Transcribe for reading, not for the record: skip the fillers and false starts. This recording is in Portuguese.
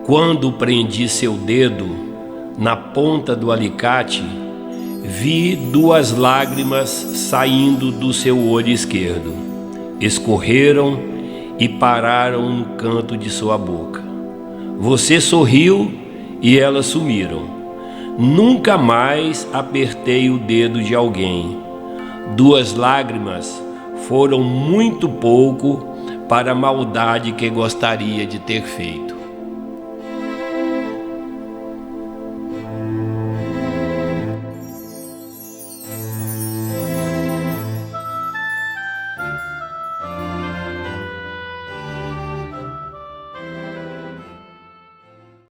Quando prendi seu dedo na ponta do alicate, vi 2 lágrimas saindo do seu olho esquerdo. Escorreram e pararam no canto de sua boca. Você sorriu e elas sumiram. Nunca mais apertei o dedo de alguém. 2 lágrimas foram muito pouco para a maldade que gostaria de ter feito.